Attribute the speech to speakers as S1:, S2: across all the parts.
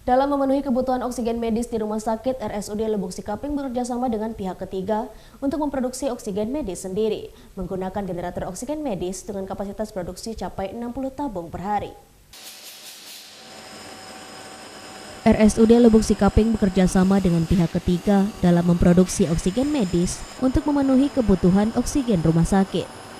S1: Dalam memenuhi kebutuhan oksigen medis di Rumah Sakit RSUD Lubuk Sikaping bekerjasama dengan pihak ketiga untuk memproduksi oksigen medis sendiri, menggunakan generator oksigen medis dengan kapasitas produksi capai 60 tabung per hari. RSUD Lubuk Sikaping bekerjasama dengan pihak ketiga dalam memproduksi oksigen medis untuk memenuhi kebutuhan oksigen rumah sakit.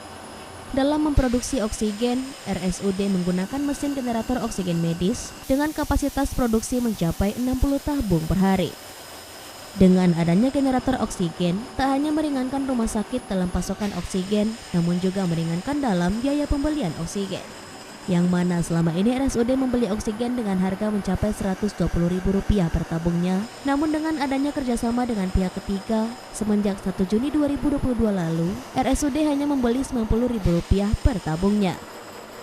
S1: Dalam memproduksi oksigen, RSUD menggunakan mesin generator oksigen medis dengan kapasitas produksi mencapai 60 tabung per hari. Dengan adanya generator oksigen, tak hanya meringankan rumah sakit dalam pasokan oksigen, namun juga meringankan dalam biaya pembelian oksigen. Yang mana selama ini RSUD membeli oksigen dengan harga mencapai Rp120.000 per tabungnya. Namun dengan adanya kerjasama dengan pihak ketiga, semenjak 1 Juni 2022 lalu, RSUD hanya membeli Rp90.000 per tabungnya.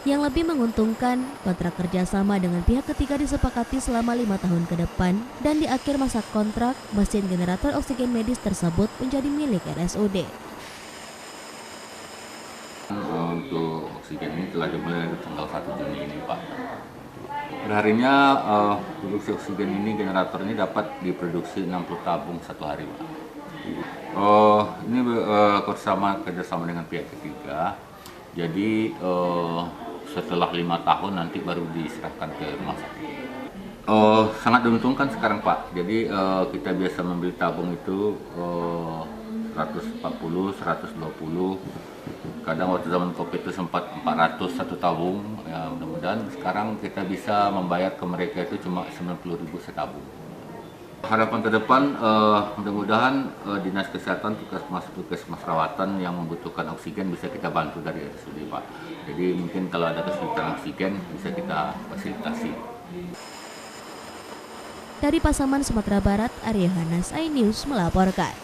S1: Yang lebih menguntungkan, kontrak kerjasama dengan pihak ketiga disepakati selama 5 tahun ke depan, dan di akhir masa kontrak, mesin generator oksigen medis tersebut menjadi milik RSUD.
S2: Untuk oksigen ini telah dimulai dari tanggal 1 Juni ini, Pak. Perharinya produksi oksigen ini, generator ini dapat diproduksi 60 tabung satu hari, Pak. Ini kerjasama dengan pihak ketiga. Jadi setelah 5 tahun nanti baru diserahkan ke rumah sakit. Sangat diuntungkan sekarang, Pak. Jadi kita biasa membeli tabung itu 140, 120. Kadang waktu zaman COVID itu sempat 400 satu tabung. Ya, mudah-mudahan sekarang kita bisa membayar ke mereka itu cuma 90.000 setabung. Harapan ke depan, mudah-mudahan Dinas Kesehatan, puskesmas rawatan yang membutuhkan oksigen bisa kita bantu dari RSUD, Pak. Jadi mungkin kalau ada kesulitan oksigen bisa kita fasilitasi.
S1: Dari Pasaman, Sumatera Barat, Arya Hanas, iNews melaporkan.